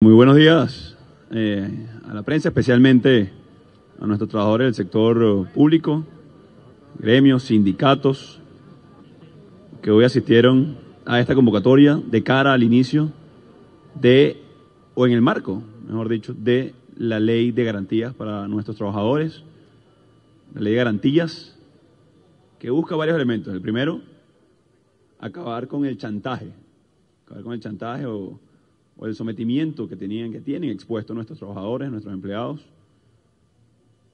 Muy buenos días a la prensa, especialmente a nuestros trabajadores del sector público, gremios, sindicatos, que hoy asistieron a esta convocatoria de cara al inicio o en el marco, mejor dicho, de la ley de garantías para nuestros trabajadores, la ley de garantías, que busca varios elementos. El primero, acabar con el chantaje o el sometimiento que tienen expuesto nuestros trabajadores, nuestros empleados,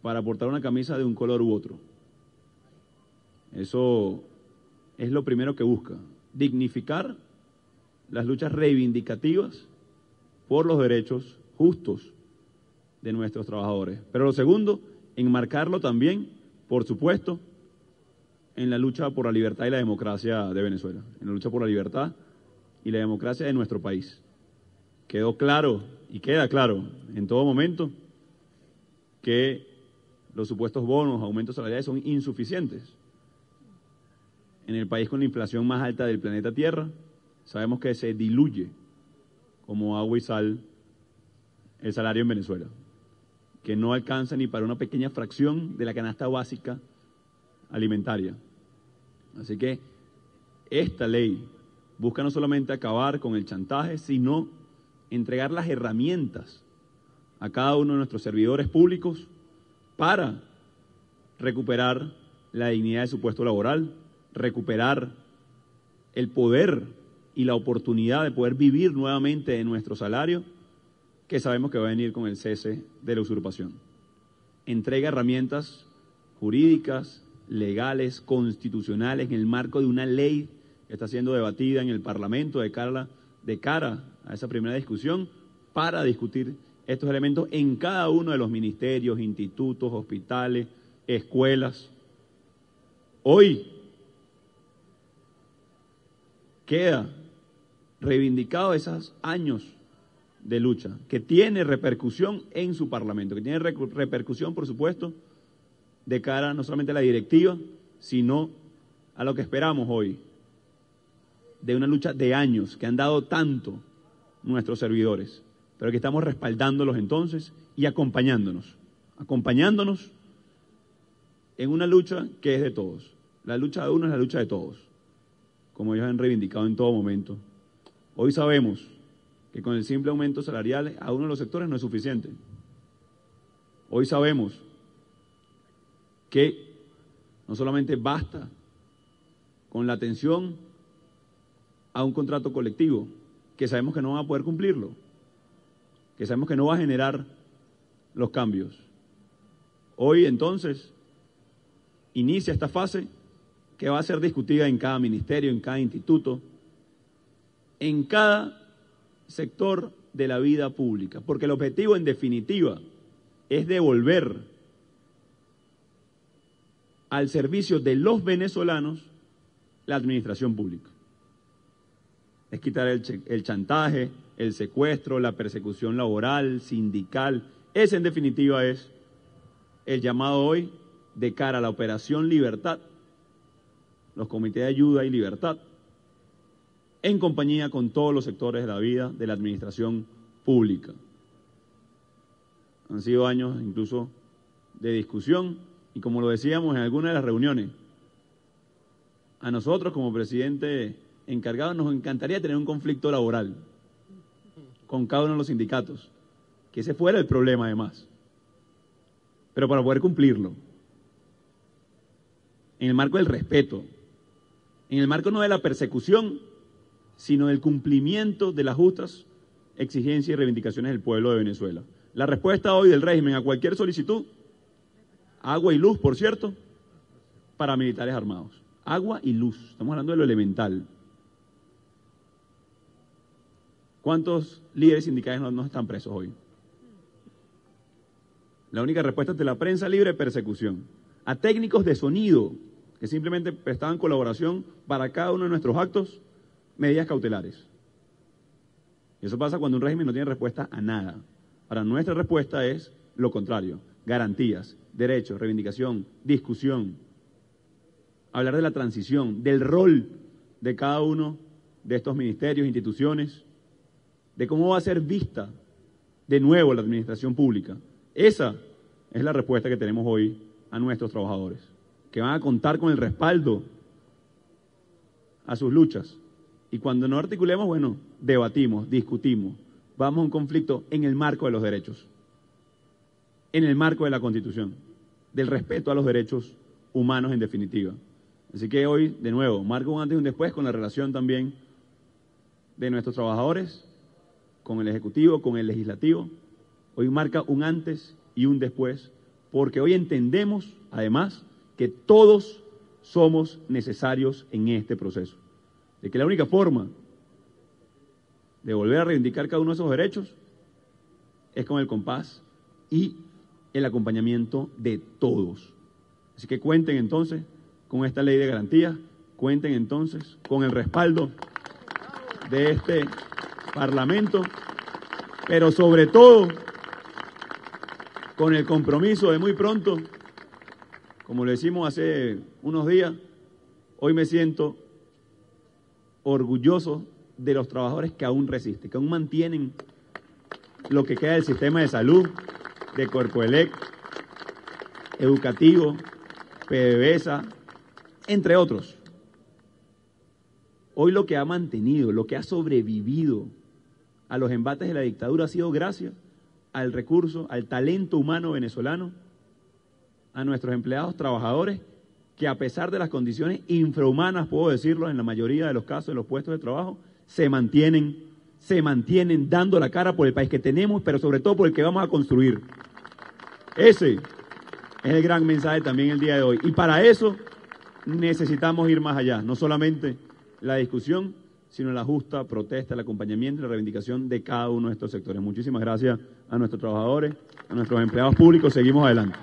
para portar una camisa de un color u otro. Eso es lo primero que busca, dignificar las luchas reivindicativas por los derechos justos de nuestros trabajadores. Pero lo segundo, enmarcarlo también, por supuesto, en la lucha por la libertad y la democracia de Venezuela, en la lucha por la libertad y la democracia de nuestro país. Quedó claro y queda claro en todo momento que los supuestos bonos, aumentos salariales son insuficientes. En el país con la inflación más alta del planeta Tierra, sabemos que se diluye como agua y sal el salario en Venezuela, que no alcanza ni para una pequeña fracción de la canasta básica alimentaria. Así que esta ley busca no solamente acabar con el chantaje, sino entregar las herramientas a cada uno de nuestros servidores públicos para recuperar la dignidad de su puesto laboral, recuperar el poder y la oportunidad de poder vivir nuevamente de nuestro salario, que sabemos que va a venir con el cese de la usurpación. Entrega herramientas jurídicas, legales, constitucionales, en el marco de una ley que está siendo debatida en el Parlamento de cara a esa primera discusión, para discutir estos elementos en cada uno de los ministerios, institutos, hospitales, escuelas. Hoy queda reivindicado esos años de lucha, que tiene repercusión en su Parlamento, que tiene repercusión, por supuesto, de cara no solamente a la directiva, sino a lo que esperamos hoy, de una lucha de años que han dado tanto nuestros servidores, pero que estamos respaldándolos entonces y acompañándonos en una lucha que es de todos. La lucha de uno es la lucha de todos, como ellos han reivindicado en todo momento. Hoy sabemos que con el simple aumento salarial a uno de los sectores no es suficiente. Hoy sabemos que no solamente basta con la atención a un contrato colectivo, que sabemos que no va a poder cumplirlo, que sabemos que no va a generar los cambios. Hoy, entonces, inicia esta fase que va a ser discutida en cada ministerio, en cada instituto, en cada sector de la vida pública, porque el objetivo, en definitiva, es devolver al servicio de los venezolanos la administración pública. Es quitar el chantaje, el secuestro, la persecución laboral, sindical. Ese, en definitiva, es el llamado hoy de cara a la Operación Libertad, los comités de ayuda y libertad, en compañía con todos los sectores de la vida de la administración pública. Han sido años incluso de discusión y, como lo decíamos en alguna de las reuniones, a nosotros como presidente encargado nos encantaría tener un conflicto laboral con cada uno de los sindicatos, que ese fuera el problema además, pero para poder cumplirlo, en el marco del respeto, en el marco no de la persecución, sino del cumplimiento de las justas exigencias y reivindicaciones del pueblo de Venezuela. La respuesta hoy del régimen a cualquier solicitud: agua y luz, por cierto, para militares armados. Agua y luz, estamos hablando de lo elemental. ¿Cuántos líderes sindicales no están presos hoy? La única respuesta ante la prensa libre es persecución. A técnicos de sonido que simplemente prestaban colaboración para cada uno de nuestros actos, medidas cautelares. Y eso pasa cuando un régimen no tiene respuesta a nada. Ahora, nuestra respuesta es lo contrario: garantías, derechos, reivindicación, discusión, hablar de la transición, del rol de cada uno de estos ministerios, instituciones, de cómo va a ser vista de nuevo la administración pública. Esa es la respuesta que tenemos hoy a nuestros trabajadores, que van a contar con el respaldo a sus luchas. Y cuando no articulemos, bueno, debatimos, discutimos, vamos a un conflicto en el marco de los derechos, en el marco de la Constitución, del respeto a los derechos humanos en definitiva. Así que hoy, de nuevo, marco un antes y un después con la relación también de nuestros trabajadores, con el Ejecutivo, con el Legislativo. Hoy marca un antes y un después, porque hoy entendemos, además, que todos somos necesarios en este proceso. De que la única forma de volver a reivindicar cada uno de esos derechos es con el compás y el acompañamiento de todos. Así que cuenten entonces con esta ley de garantías, cuenten entonces con el respaldo de este Parlamento, pero sobre todo con el compromiso de muy pronto, como lo decimos hace unos días, hoy me siento orgulloso de los trabajadores que aún resisten, que aún mantienen lo que queda del sistema de salud, de Corpoelec, educativo, PDVSA, entre otros. Hoy lo que ha mantenido, lo que ha sobrevivido a los embates de la dictadura ha sido gracias al recurso, al talento humano venezolano, a nuestros empleados trabajadores, que a pesar de las condiciones infrahumanas, puedo decirlo, en la mayoría de los casos de los puestos de trabajo, se mantienen dando la cara por el país que tenemos, pero sobre todo por el que vamos a construir. Ese es el gran mensaje también el día de hoy. Y para eso necesitamos ir más allá, no solamente la discusión, sino la justa protesta, el acompañamiento y la reivindicación de cada uno de estos sectores. Muchísimas gracias a nuestros trabajadores, a nuestros empleados públicos. Seguimos adelante.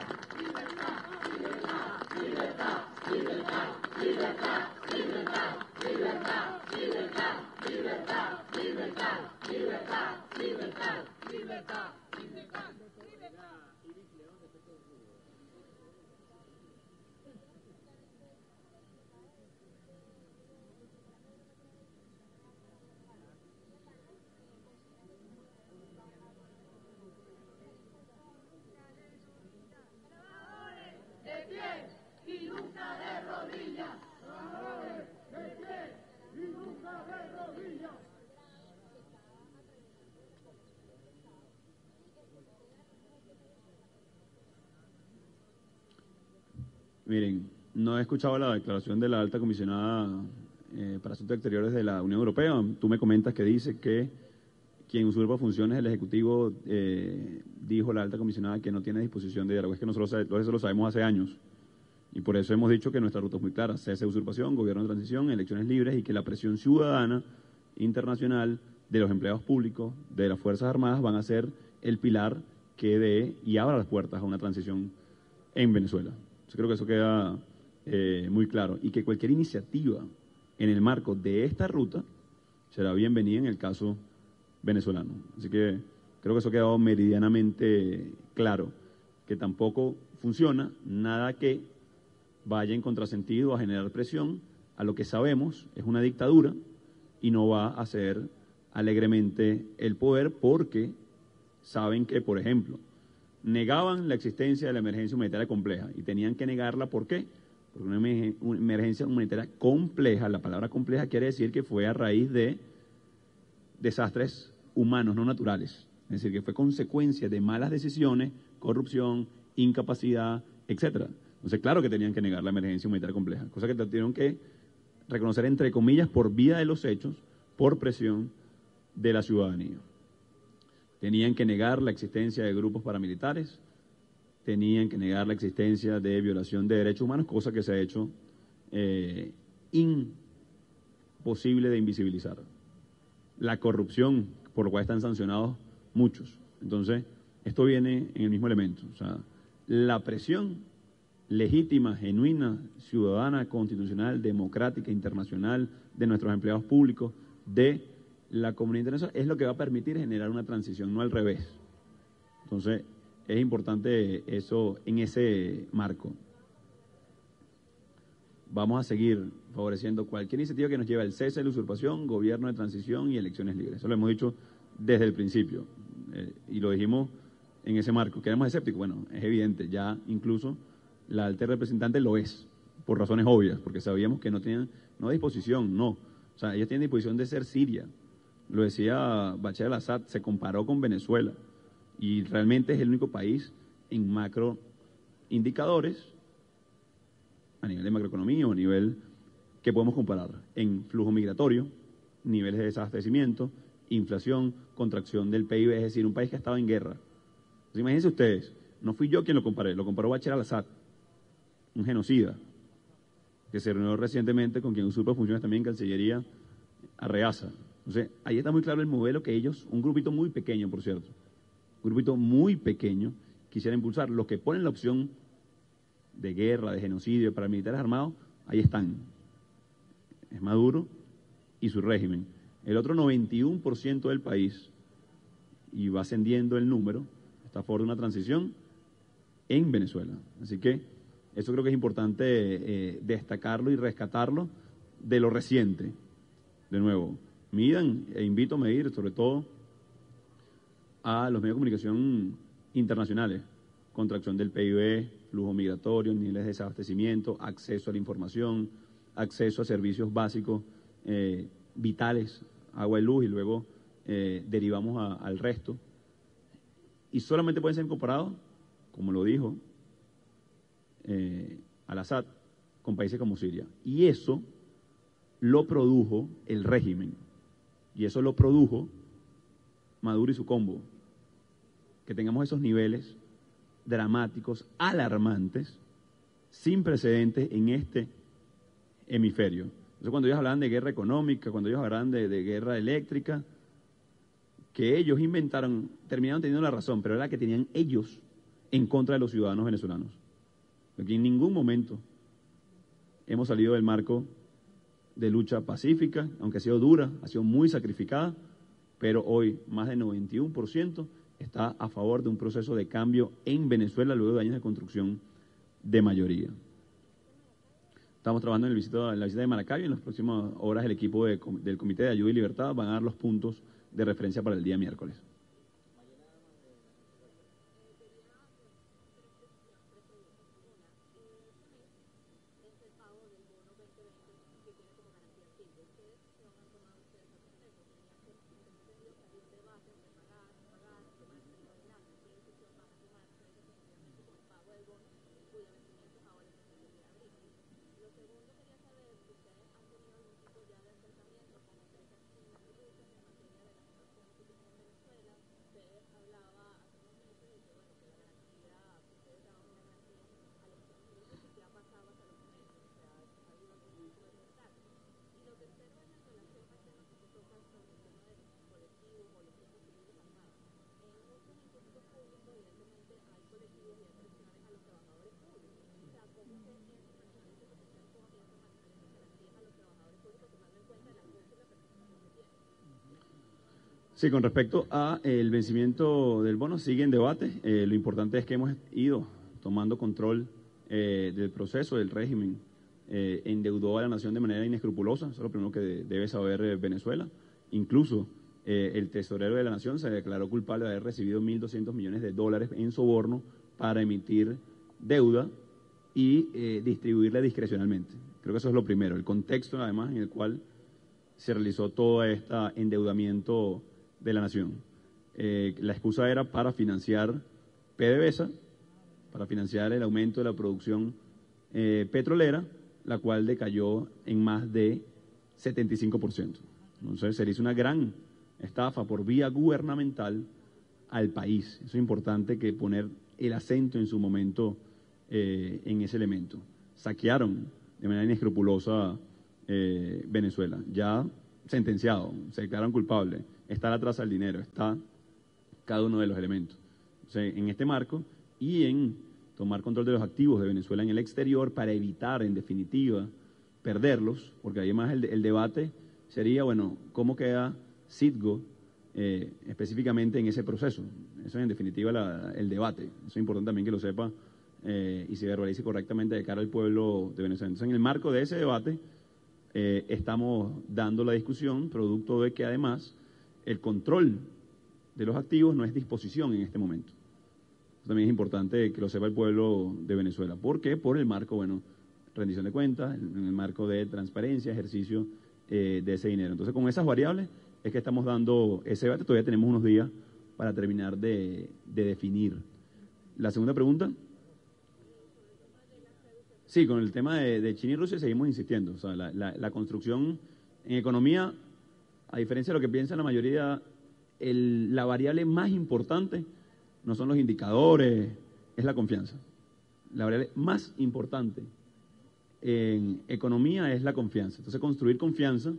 Miren, no he escuchado la declaración de la alta comisionada para Asuntos Exteriores de la Unión Europea. Tú me comentas que dice que quien usurpa funciones del Ejecutivo, dijo la alta comisionada que no tiene disposición de diálogo. Es que nosotros eso lo sabemos hace años. Y por eso hemos dicho que nuestra ruta es muy clara: cese de usurpación, gobierno de transición, elecciones libres, y que la presión ciudadana internacional de los empleados públicos, de las Fuerzas Armadas, van a ser el pilar que dé y abra las puertas a una transición en Venezuela. Yo creo que eso queda muy claro, y que cualquier iniciativa en el marco de esta ruta será bienvenida en el caso venezolano. Así que creo que eso ha quedado meridianamente claro, que tampoco funciona nada que vaya en contrasentido a generar presión a lo que sabemos es una dictadura y no va a ceder alegremente el poder, porque saben que, por ejemplo, negaban la existencia de la emergencia humanitaria compleja y tenían que negarla. ¿Por qué? Porque una emergencia humanitaria compleja, la palabra compleja quiere decir que fue a raíz de desastres humanos, no naturales. Es decir, que fue consecuencia de malas decisiones, corrupción, incapacidad, etcétera. Entonces, claro que tenían que negar la emergencia humanitaria compleja, cosa que tuvieron que reconocer, entre comillas, por vía de los hechos, por presión de la ciudadanía. Tenían que negar la existencia de grupos paramilitares, tenían que negar la existencia de violación de derechos humanos, cosa que se ha hecho imposible de invisibilizar. La corrupción, por lo cual están sancionados muchos. Entonces, esto viene en el mismo elemento. O sea, la presión legítima, genuina, ciudadana, constitucional, democrática, internacional, de nuestros empleados públicos, de la comunidad internacional, es lo que va a permitir generar una transición, no al revés. Entonces, es importante eso en ese marco. Vamos a seguir favoreciendo cualquier iniciativa que nos lleve al cese de la usurpación, gobierno de transición y elecciones libres. Eso lo hemos dicho desde el principio. y lo dijimos en ese marco, que éramos escépticos. Bueno, es evidente, ya incluso la alta representante lo es, por razones obvias, porque sabíamos que no tenían, no disposición, no. O sea, ellos tienen disposición de ser Siria. Lo decía Bashar al-Assad, se comparó con Venezuela y realmente es el único país en macro indicadores, a nivel de macroeconomía o a nivel que podemos comparar, en flujo migratorio, niveles de desabastecimiento, inflación, contracción del PIB, es decir, un país que ha estado en guerra. Entonces, imagínense ustedes, no fui yo quien lo comparé, lo comparó Bashar al-Assad, un genocida, que se reunió recientemente con quien usurpa funciones también en Cancillería, Arreaza. Entonces, ahí está muy claro el modelo que ellos, un grupito muy pequeño, por cierto, un grupito muy pequeño, quisieran impulsar. Los que ponen la opción de guerra, de genocidio, para militares armados, ahí están. Es Maduro y su régimen. El otro 91% del país, y va ascendiendo el número, está a favor de una transición en Venezuela. Así que eso creo que es importante destacarlo y rescatarlo de lo reciente. De nuevo, midan e invito a medir sobre todo a los medios de comunicación internacionales, contracción del PIB, flujo migratorio, niveles de desabastecimiento, acceso a la información, acceso a servicios básicos vitales, agua y luz, y luego derivamos al resto. Y solamente pueden ser comparados, como lo dijo al-Assad, con países como Siria. Y eso lo produjo el régimen. Y eso lo produjo Maduro y su combo. Que tengamos esos niveles dramáticos, alarmantes, sin precedentes en este hemisferio. Entonces, cuando ellos hablaban de guerra económica, cuando ellos hablaban de guerra eléctrica, que ellos inventaron, terminaron teniendo la razón, pero era la que tenían ellos en contra de los ciudadanos venezolanos. Porque en ningún momento hemos salido del marco de lucha pacífica, aunque ha sido dura, ha sido muy sacrificada, pero hoy más del 91% está a favor de un proceso de cambio en Venezuela luego de años de construcción de mayoría. Estamos trabajando en la visita de Maracaibo y en las próximas horas el equipo del Comité de Ayuda y Libertad van a dar los puntos de referencia para el día miércoles. Sí, con respecto a el vencimiento del bono, sigue en debate. Lo importante es que hemos ido tomando control del proceso, del régimen. Endeudó a la nación de manera inescrupulosa, eso es lo primero que debe saber Venezuela. Incluso el tesorero de la nación se declaró culpable de haber recibido $1.200 millones en soborno para emitir deuda y distribuirla discrecionalmente. Creo que eso es lo primero, el contexto además en el cual se realizó todo este endeudamiento de la nación. La excusa era para financiar PDVSA, para financiar el aumento de la producción petrolera, la cual decayó en más de 75%. Entonces se le hizo una gran estafa por vía gubernamental al país. Eso es importante, que poner el acento en su momento en ese elemento. Saquearon de manera inescrupulosa Venezuela, ya sentenciado, se declararon culpables, está la traza del dinero, está cada uno de los elementos. Entonces, en este marco y en tomar control de los activos de Venezuela en el exterior para evitar, en definitiva, perderlos, porque además el debate sería, bueno, ¿cómo queda Citgo específicamente en ese proceso? Eso es en definitiva el debate. Eso es importante también que lo sepa y se verbalice correctamente de cara al pueblo de Venezuela. Entonces, en el marco de ese debate, estamos dando la discusión, producto de que además el control de los activos no es disposición en este momento. También es importante que lo sepa el pueblo de Venezuela. ¿Por qué? Por el marco, bueno, rendición de cuentas, en el marco de transparencia, ejercicio de ese dinero. Entonces, con esas variables es que estamos dando ese debate. Todavía tenemos unos días para terminar de definir. La segunda pregunta. Sí, con el tema de China y Rusia seguimos insistiendo. O sea, la construcción en economía, a diferencia de lo que piensa la mayoría, la variable más importante no son los indicadores, es la confianza. La variable más importante en economía es la confianza. Entonces, construir confianza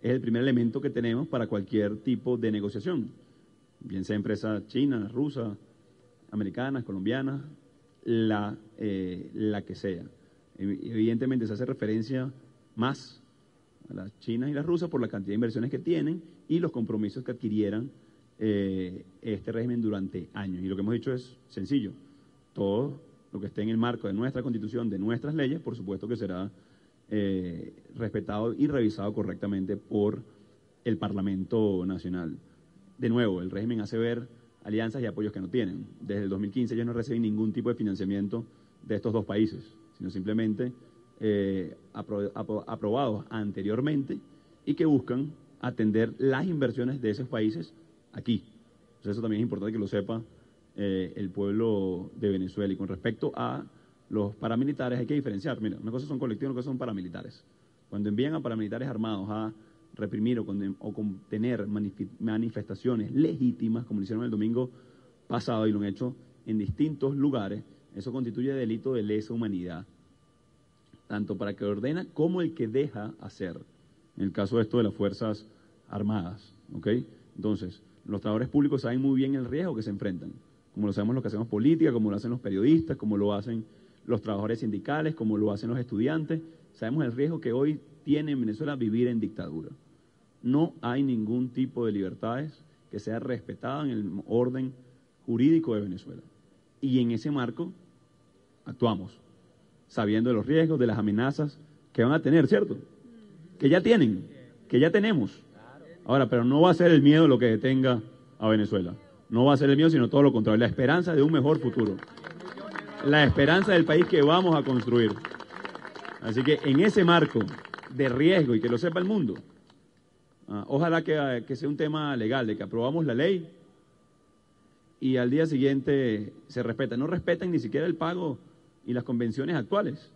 es el primer elemento que tenemos para cualquier tipo de negociación, bien sea empresas chinas, rusas, americanas, colombianas, la que sea. Evidentemente se hace referencia más a las chinas y las rusas por la cantidad de inversiones que tienen y los compromisos que adquirieran este régimen durante años. Y lo que hemos dicho es sencillo. Todo lo que esté en el marco de nuestra Constitución, de nuestras leyes, por supuesto que será respetado y revisado correctamente por el Parlamento Nacional. De nuevo, el régimen hace ver alianzas y apoyos que no tienen. Desde el 2015 ellos no reciben ningún tipo de financiamiento de estos dos países, sino simplemente aprobados anteriormente y que buscan atender las inversiones de esos países aquí. Entonces eso también es importante que lo sepa el pueblo de Venezuela. Y con respecto a los paramilitares hay que diferenciar. Mira, una cosa son colectivos, una cosa son paramilitares. Cuando envían a paramilitares armados a reprimir o contener manifestaciones legítimas, como lo hicieron el domingo pasado y lo han hecho en distintos lugares, eso constituye delito de lesa humanidad, tanto para el que ordena como el que deja hacer, en el caso de esto de las Fuerzas Armadas, ¿ok? Entonces, los trabajadores públicos saben muy bien el riesgo que se enfrentan, como lo sabemos los que hacemos política, como lo hacen los periodistas, como lo hacen los trabajadores sindicales, como lo hacen los estudiantes. Sabemos el riesgo que hoy tiene en Venezuela vivir en dictadura. No hay ningún tipo de libertades que sea respetada en el orden jurídico de Venezuela. Y en ese marco actuamos, sabiendo de los riesgos, de las amenazas que van a tener, ¿cierto? Que ya tienen, que ya tenemos. Ahora, pero no va a ser el miedo lo que detenga a Venezuela. No va a ser el miedo, sino todo lo contrario. La esperanza de un mejor futuro. La esperanza del país que vamos a construir. Así que en ese marco de riesgo, y que lo sepa el mundo, ojalá que sea un tema legal, de que aprobamos la ley y al día siguiente se respeta. No respetan ni siquiera el pago y las convenciones actuales.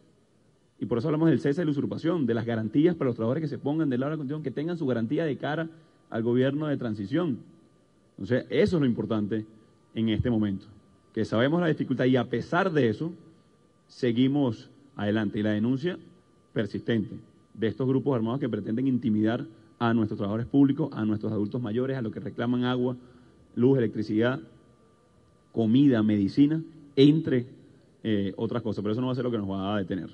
Y por eso hablamos del cese de la usurpación, de las garantías para los trabajadores que se pongan del lado de la Constitución, que tengan su garantía de cara al gobierno de transición. Entonces, eso es lo importante en este momento, que sabemos la dificultad y a pesar de eso, seguimos adelante. Y la denuncia persistente de estos grupos armados que pretenden intimidar a nuestros trabajadores públicos, a nuestros adultos mayores, a los que reclaman agua, luz, electricidad, comida, medicina, entre otras cosas. Pero eso no va a ser lo que nos va a detener.